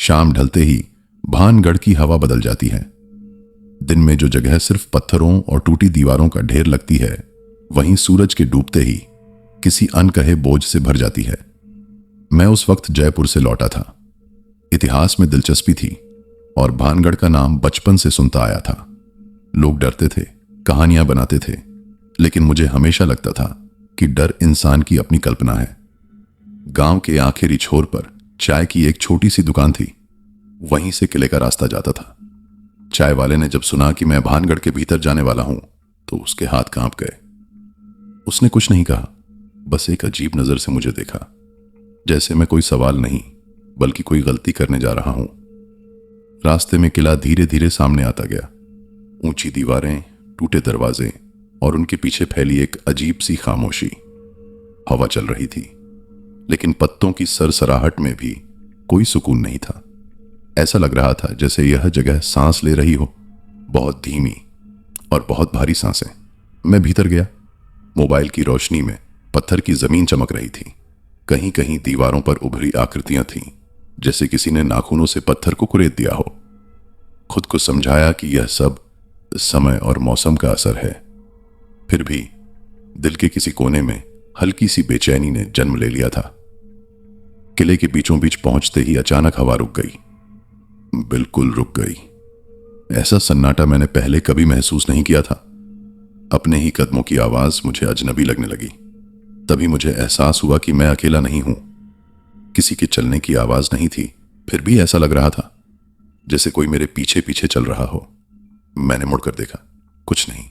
शाम ढलते ही भानगढ़ की हवा बदल जाती है। दिन में जो जगह सिर्फ पत्थरों और टूटी दीवारों का ढेर लगती है, वहीं सूरज के डूबते ही किसी अनकहे बोझ से भर जाती है। मैं उस वक्त जयपुर से लौटा था। इतिहास में दिलचस्पी थी और भानगढ़ का नाम बचपन से सुनता आया था। लोग डरते थे, कहानियां बनाते थे, लेकिन मुझे हमेशा लगता था कि डर इंसान की अपनी कल्पना है। गांव के आखिरी छोर पर चाय की एक छोटी सी दुकान थी। वहीं से किले का रास्ता जाता था। चाय वाले ने जब सुना कि मैं भानगढ़ के भीतर जाने वाला हूं, तो उसके हाथ कांप गए। उसने कुछ नहीं कहा, बस एक अजीब नजर से मुझे देखा, जैसे मैं कोई सवाल नहीं बल्कि कोई गलती करने जा रहा हूं। रास्ते में किला धीरे धीरे सामने आता गया। ऊंची दीवारें, टूटे दरवाजे और उनके पीछे फैली एक अजीब सी खामोशी। हवा चल रही थी, लेकिन पत्तों की सरसराहट में भी कोई सुकून नहीं था। ऐसा लग रहा था जैसे यह जगह सांस ले रही हो, बहुत धीमी और बहुत भारी सांसें। मैं भीतर गया। मोबाइल की रोशनी में पत्थर की जमीन चमक रही थी। कहीं कहीं दीवारों पर उभरी आकृतियां थीं, जैसे किसी ने नाखूनों से पत्थर को कुरेद दिया हो। खुद को समझाया कि यह सब समय और मौसम का असर है। फिर भी दिल के किसी कोने में हल्की सी बेचैनी ने जन्म ले लिया था। किले के बीचों बीच पहुंचते ही अचानक हवा रुक गई, बिल्कुल रुक गई। ऐसा सन्नाटा मैंने पहले कभी महसूस नहीं किया था। अपने ही कदमों की आवाज मुझे अजनबी लगने लगी। तभी मुझे एहसास हुआ कि मैं अकेला नहीं हूं। किसी के चलने की आवाज नहीं थी, फिर भी ऐसा लग रहा था जैसे कोई मेरे पीछे पीछे चल रहा हो। मैंने मुड़कर देखा, कुछ नहीं,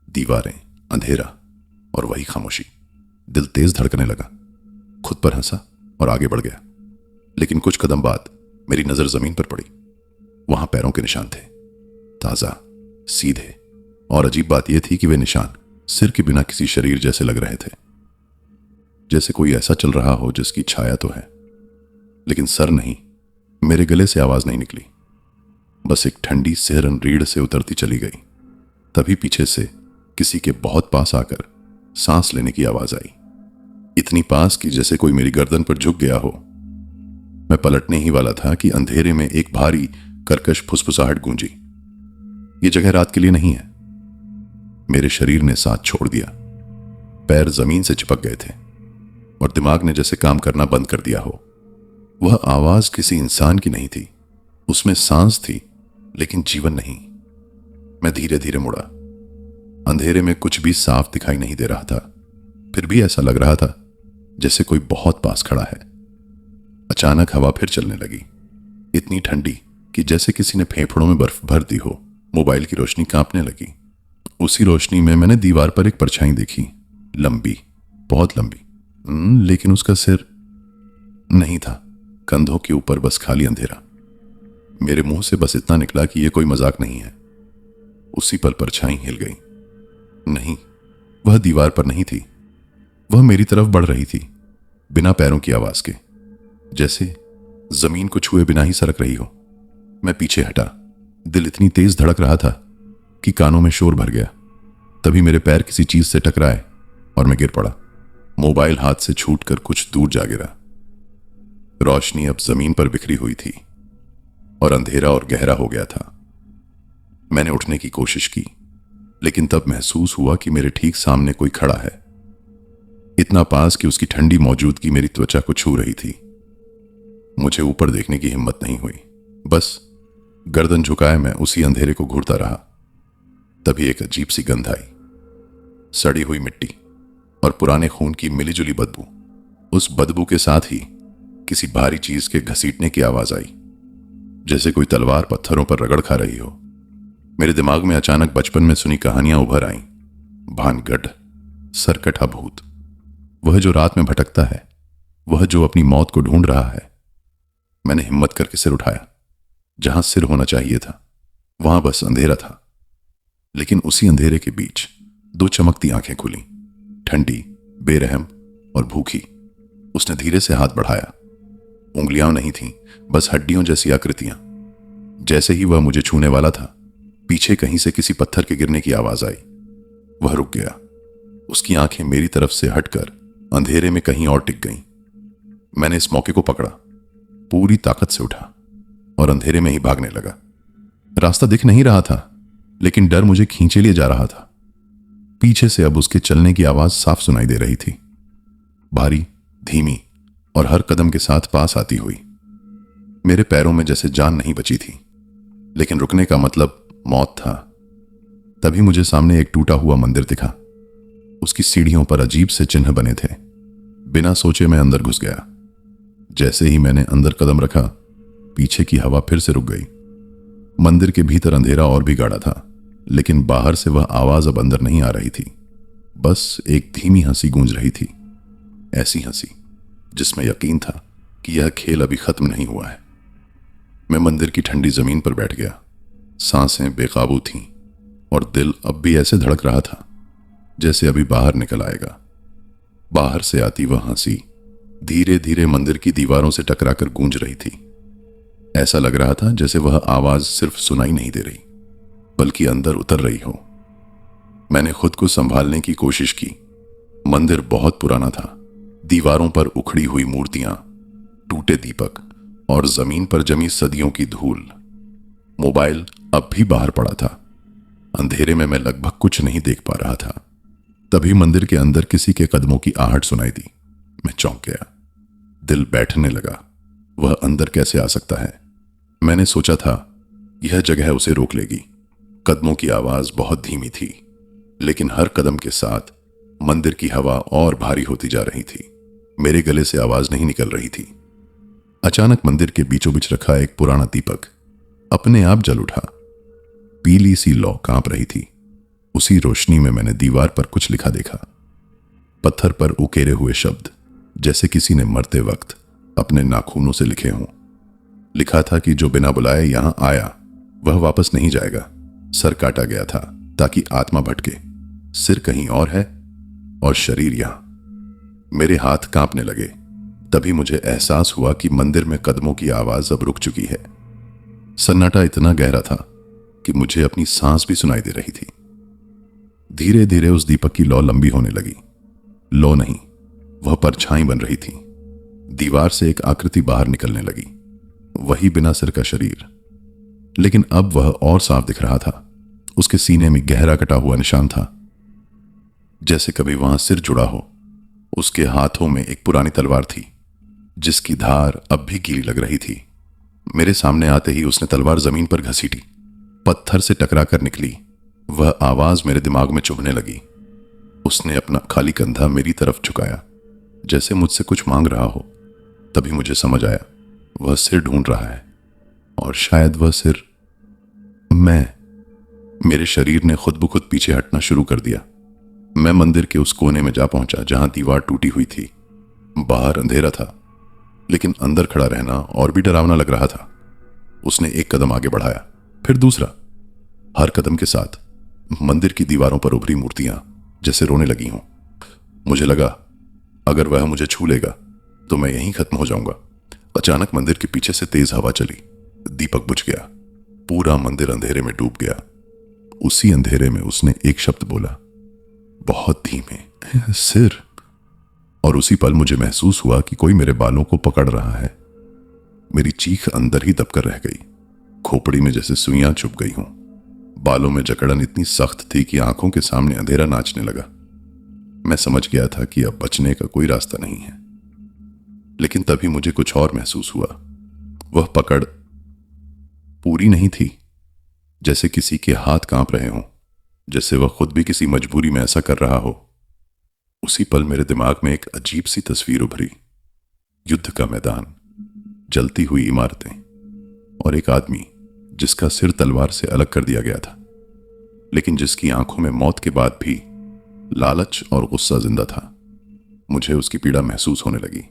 दीवारें, अंधेरा और वही खामोशी। दिल तेज धड़कने लगा। खुद पर हंसा और आगे बढ़ गया। लेकिन कुछ कदम बाद मेरी नजर जमीन पर पड़ी। वहां पैरों के निशान थे, ताजा, सीधे, और अजीब बात यह थी कि वे निशान सिर के बिना किसी शरीर जैसे लग रहे थे। जैसे कोई ऐसा चल रहा हो जिसकी छाया तो है, लेकिन सर नहीं। मेरे गले से आवाज नहीं निकली, बस एक ठंडी सिहरन रीढ़ से उतरती चली गई। तभी पीछे से किसी के बहुत पास आकर सांस लेने की आवाज आई। इतनी पास कि जैसे कोई मेरी गर्दन पर झुक गया हो। मैं पलटने ही वाला था कि अंधेरे में एक भारी कर्कश फुसफुसाहट गूंजी। ये जगह रात के लिए नहीं है। मेरे शरीर ने साथ छोड़ दिया। पैर जमीन से चिपक गए थे और दिमाग ने जैसे काम करना बंद कर दिया हो। वह आवाज किसी इंसान की नहीं थी। उसमें सांस थी, लेकिन जीवन नहीं। मैं धीरे धीरे मुड़ा। अंधेरे में कुछ भी साफ दिखाई नहीं दे रहा था, फिर भी ऐसा लग रहा था जैसे कोई बहुत पास खड़ा है। अचानक हवा फिर चलने लगी, इतनी ठंडी कि जैसे किसी ने फेफड़ों में बर्फ भर दी हो। मोबाइल की रोशनी कांपने लगी। उसी रोशनी में मैंने दीवार पर एक परछाई देखी, लंबी, बहुत लंबी, लेकिन उसका सिर नहीं था। कंधों के ऊपर बस खाली अंधेरा। मेरे मुंह से बस इतना निकला कि यह कोई मजाक नहीं है। उसी पल परछाई हिल गई। नहीं, वह दीवार पर नहीं थी। वह मेरी तरफ बढ़ रही थी, बिना पैरों की आवाज के, जैसे जमीन को छुए बिना ही सरक रही हो। मैं पीछे हटा। दिल इतनी तेज धड़क रहा था कि कानों में शोर भर गया। तभी मेरे पैर किसी चीज से टकराए और मैं गिर पड़ा। मोबाइल हाथ से छूटकर कुछ दूर जा गिरा। रोशनी अब जमीन पर बिखरी हुई थी और अंधेरा और गहरा हो गया था। मैंने उठने की कोशिश की, लेकिन तब महसूस हुआ कि मेरे ठीक सामने कोई खड़ा है, इतना पास कि उसकी ठंडी मौजूदगी मेरी त्वचा को छू रही थी। मुझे ऊपर देखने की हिम्मत नहीं हुई। बस गर्दन झुकाए मैं उसी अंधेरे को घूरता रहा। तभी एक अजीब सी गंध आई, सड़ी हुई मिट्टी और पुराने खून की मिलीजुली बदबू। उस बदबू के साथ ही किसी भारी चीज के घसीटने की आवाज आई, जैसे कोई तलवार पत्थरों पर रगड़ खा रही हो। मेरे दिमाग में अचानक बचपन में सुनी कहानियां उभर आईं। भानगढ़, सरकठा भूत, वह जो रात में भटकता है, वह जो अपनी मौत को ढूंढ रहा है। मैंने हिम्मत करके सिर उठाया। जहां सिर होना चाहिए था वहां बस अंधेरा था। लेकिन उसी अंधेरे के बीच दो चमकती आंखें खुली, ठंडी, बेरहम और भूखी। उसने धीरे से हाथ बढ़ाया। उंगलियां नहीं थीं, बस हड्डियों जैसी आकृतियां। जैसे ही वह मुझे छूने वाला था, पीछे कहीं से किसी पत्थर के गिरने की आवाज आई। वह रुक गया। उसकी आंखें मेरी तरफ से हटकर अंधेरे में कहीं और टिक गईं। मैंने इस मौके को पकड़ा, पूरी ताकत से उठा। और अंधेरे में ही भागने लगा। रास्ता दिख नहीं रहा था, लेकिन डर मुझे खींचे लिए जा रहा था। पीछे से अब उसके चलने की आवाज साफ सुनाई दे रही थी, भारी, धीमी और हर कदम के साथ पास आती हुई। मेरे पैरों में जैसे जान नहीं बची थी, लेकिन रुकने का मतलब मौत था। तभी मुझे सामने एक टूटा हुआ मंदिर दिखा। उसकी सीढ़ियों पर अजीब से चिन्ह बने थे। बिना सोचे मैं अंदर घुस गया। जैसे ही मैंने अंदर कदम रखा, पीछे की हवा फिर से रुक गई। मंदिर के भीतर अंधेरा और भी गाढ़ा था, लेकिन बाहर से वह आवाज अब अंदर नहीं आ रही थी। बस एक धीमी हंसी गूंज रही थी, ऐसी हंसी जिसमें यकीन था कि यह खेल अभी खत्म नहीं हुआ है। मैं मंदिर की ठंडी जमीन पर बैठ गया। सांसें बेकाबू थीं और दिल अब भी ऐसे धड़क रहा था जैसे अभी बाहर निकल आएगा। बाहर से आती वह हंसी धीरे धीरे मंदिर की दीवारों से टकराकर गूंज रही थी। ऐसा लग रहा था जैसे वह आवाज सिर्फ सुनाई नहीं दे रही, बल्कि अंदर उतर रही हो। मैंने खुद को संभालने की कोशिश की। मंदिर बहुत पुराना था। दीवारों पर उखड़ी हुई मूर्तियां, टूटे दीपक और जमीन पर जमी सदियों की धूल। मोबाइल अब भी बाहर पड़ा था। अंधेरे में मैं लगभग कुछ नहीं देख पा रहा था। तभी मंदिर के अंदर किसी के कदमों की आहट सुनाई दी। मैं चौंक गया। दिल बैठने लगा। वह अंदर कैसे आ सकता है? मैंने सोचा था यह जगह उसे रोक लेगी। कदमों की आवाज बहुत धीमी थी, लेकिन हर कदम के साथ मंदिर की हवा और भारी होती जा रही थी। मेरे गले से आवाज नहीं निकल रही थी। अचानक मंदिर के बीचों बीच रखा एक पुराना दीपक अपने आप जल उठा। पीली सी लौ कांप रही थी। उसी रोशनी में मैंने दीवार पर कुछ लिखा देखा। पत्थर पर उकेरे हुए शब्द, जैसे किसी ने मरते वक्त अपने नाखूनों से लिखे हों। लिखा था कि जो बिना बुलाए यहां आया वह वापस नहीं जाएगा। सर काटा गया था ताकि आत्मा भटके। सिर कहीं और है और शरीर यहां। मेरे हाथ कांपने लगे। तभी मुझे एहसास हुआ कि मंदिर में कदमों की आवाज अब रुक चुकी है। सन्नाटा इतना गहरा था कि मुझे अपनी सांस भी सुनाई दे रही थी। धीरे धीरे उस दीपक की लौ लंबी होने लगी। लौ नहीं, वह परछाई बन रही थी। दीवार से एक आकृति बाहर निकलने लगी, वही बिना सिर का शरीर। लेकिन अब वह और साफ दिख रहा था। उसके सीने में गहरा कटा हुआ निशान था, जैसे कभी वहां सिर जुड़ा हो। उसके हाथों में एक पुरानी तलवार थी, जिसकी धार अब भी गीली लग रही थी। मेरे सामने आते ही उसने तलवार जमीन पर घसीटी, पत्थर से टकराकर निकली। वह आवाज मेरे दिमाग में चुभने लगी। उसने अपना खाली कंधा मेरी तरफ झुकाया, जैसे मुझसे कुछ मांग रहा हो। तभी मुझे समझ आया, वह सिर ढूंढ रहा है, और शायद वह सिर मेरे शरीर ने खुद ब खुद पीछे हटना शुरू कर दिया। मैं मंदिर के उस कोने में जा पहुंचा जहां दीवार टूटी हुई थी। बाहर अंधेरा था, लेकिन अंदर खड़ा रहना और भी डरावना लग रहा था। उसने एक कदम आगे बढ़ाया, फिर दूसरा। हर कदम के साथ मंदिर की दीवारों पर उभरी मूर्तियां जैसे रोने लगी हों। मुझे लगा अगर वह मुझे छू लेगा तो मैं यहीं खत्म हो जाऊंगा। अचानक मंदिर के पीछे से तेज हवा चली। दीपक बुझ गया। पूरा मंदिर अंधेरे में डूब गया। उसी अंधेरे में उसने एक शब्द बोला, बहुत धीमे, सिर। और उसी पल मुझे महसूस हुआ कि कोई मेरे बालों को पकड़ रहा है। मेरी चीख अंदर ही दबकर रह गई। खोपड़ी में जैसे सुइयां चुभ गई हों। बालों में जकड़न इतनी सख्त थी कि आंखों के सामने अंधेरा नाचने लगा। मैं समझ गया था कि अब बचने का कोई रास्ता नहीं है। लेकिन तभी मुझे कुछ और महसूस हुआ। वह पकड़ पूरी नहीं थी, जैसे किसी के हाथ कांप रहे हों, जैसे वह खुद भी किसी मजबूरी में ऐसा कर रहा हो। उसी पल मेरे दिमाग में एक अजीब सी तस्वीर उभरी। युद्ध का मैदान, जलती हुई इमारतें और एक आदमी जिसका सिर तलवार से अलग कर दिया गया था, लेकिन जिसकी आंखों में मौत के बाद भी लालच और गुस्सा जिंदा था। मुझे उसकी पीड़ा महसूस होने लगी,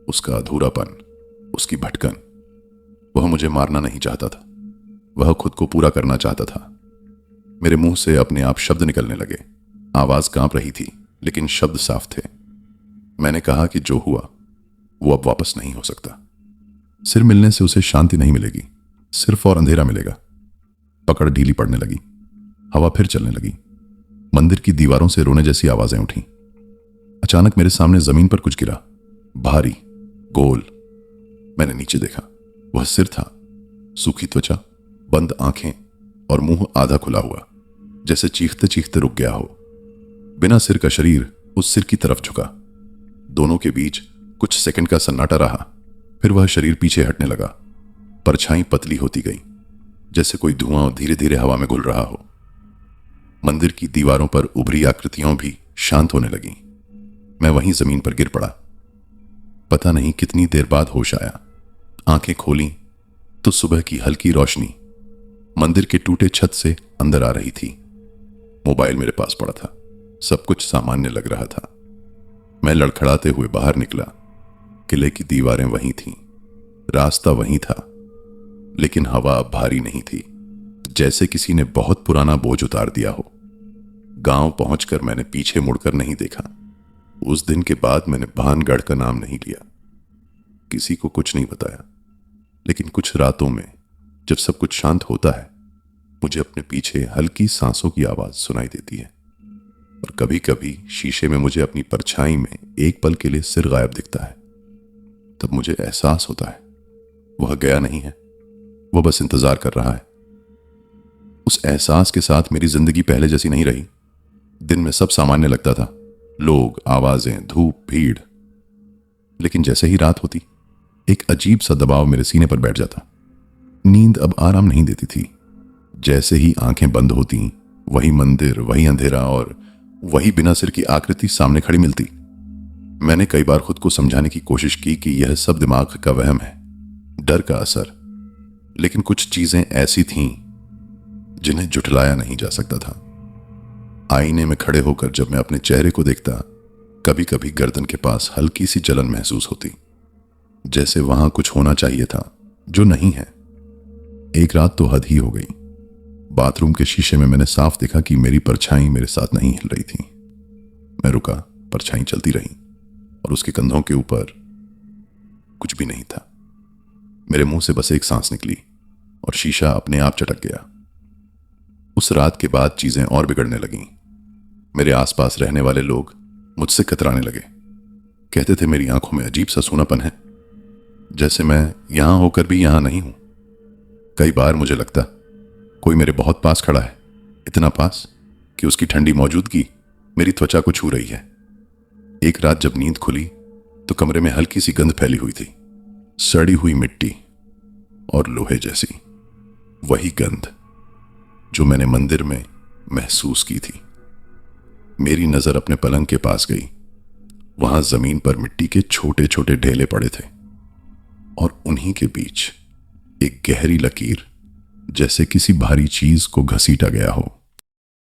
उसका अधूरापन, उसकी भटकन। वह मुझे मारना नहीं चाहता था, वह खुद को पूरा करना चाहता था। मेरे मुंह से अपने आप शब्द निकलने लगे। आवाज कांप रही थी, लेकिन शब्द साफ थे। मैंने कहा कि जो हुआ वो अब वापस नहीं हो सकता। सिर मिलने से उसे शांति नहीं मिलेगी, सिर्फ और अंधेरा मिलेगा। पकड़ ढीली पड़ने लगी। हवा फिर चलने लगी। मंदिर की दीवारों से रोने जैसी आवाजें उठी। अचानक मेरे सामने जमीन पर कुछ गिरा, भारी, गोल। मैंने नीचे देखा। वह सिर था, सूखी त्वचा, बंद आंखें और मुंह आधा खुला हुआ, जैसे चीखते चीखते रुक गया हो। बिना सिर का शरीर उस सिर की तरफ झुका। दोनों के बीच कुछ सेकंड का सन्नाटा रहा, फिर वह शरीर पीछे हटने लगा। परछाई पतली होती गई, जैसे कोई धुआं धीरे धीरे हवा में घुल रहा हो। मंदिर की दीवारों पर उभरी आकृतियां भी शांत होने लगीं। मैं वहीं जमीन पर गिर पड़ा। पता नहीं कितनी देर बाद होश आया। आंखें खोली तो सुबह की हल्की रोशनी मंदिर के टूटे छत से अंदर आ रही थी। मोबाइल मेरे पास पड़ा था। सब कुछ सामान्य लग रहा था। मैं लड़खड़ाते हुए बाहर निकला। किले की दीवारें वहीं थीं, रास्ता वहीं था, लेकिन हवा अब भारी नहीं थी, जैसे किसी ने बहुत पुराना बोझ उतार दिया हो। गांव पहुंचकर मैंने पीछे मुड़कर नहीं देखा। उस दिन के बाद मैंने भानगढ़ का नाम नहीं लिया, किसी को कुछ नहीं बताया। लेकिन कुछ रातों में जब सब कुछ शांत होता है, मुझे अपने पीछे हल्की सांसों की आवाज सुनाई देती है, और कभी कभी शीशे में मुझे अपनी परछाई में एक पल के लिए सिर गायब दिखता है। तब मुझे एहसास होता है वह गया नहीं है, वह बस इंतजार कर रहा है। उस एहसास के साथ मेरी जिंदगी पहले जैसी नहीं रही। दिन में सब सामान्य लगता था, लोग, आवाजें, धूप, भीड़। लेकिन जैसे ही रात होती, एक अजीब सा दबाव मेरे सीने पर बैठ जाता। नींद अब आराम नहीं देती थी। जैसे ही आंखें बंद होती, वही मंदिर, वही अंधेरा और वही बिना सिर की आकृति सामने खड़ी मिलती। मैंने कई बार खुद को समझाने की कोशिश की कि यह सब दिमाग का वहम है, डर का असर। लेकिन कुछ चीजें ऐसी थीं जिन्हें जुठलाया नहीं जा सकता था। आईने में खड़े होकर जब मैं अपने चेहरे को देखता, कभी कभी गर्दन के पास हल्की सी जलन महसूस होती, जैसे वहां कुछ होना चाहिए था जो नहीं है। एक रात तो हद ही हो गई। बाथरूम के शीशे में मैंने साफ देखा कि मेरी परछाई मेरे साथ नहीं हिल रही थी। मैं रुका, परछाई चलती रही, और उसके कंधों के ऊपर कुछ भी नहीं था। मेरे मुंह से बस एक सांस निकली और शीशा अपने आप चटक गया। उस रात के बाद चीजें और बिगड़ने लगीं। मेरे आसपास रहने वाले लोग मुझसे कतराने लगे। कहते थे मेरी आंखों में अजीब सा सूनापन है, जैसे मैं यहां होकर भी यहां नहीं हूं। कई बार मुझे लगता कोई मेरे बहुत पास खड़ा है, इतना पास कि उसकी ठंडी मौजूदगी मेरी त्वचा को छू रही है। एक रात जब नींद खुली तो कमरे में हल्की सी गंध फैली हुई थी, सड़ी हुई मिट्टी और लोहे जैसी। वही गंध जो मैंने मंदिर में महसूस की थी। मेरी नजर अपने पलंग के पास गई। वहां जमीन पर मिट्टी के छोटे छोटे ढेले पड़े थे, और उन्हीं के बीच एक गहरी लकीर, जैसे किसी भारी चीज को घसीटा गया हो।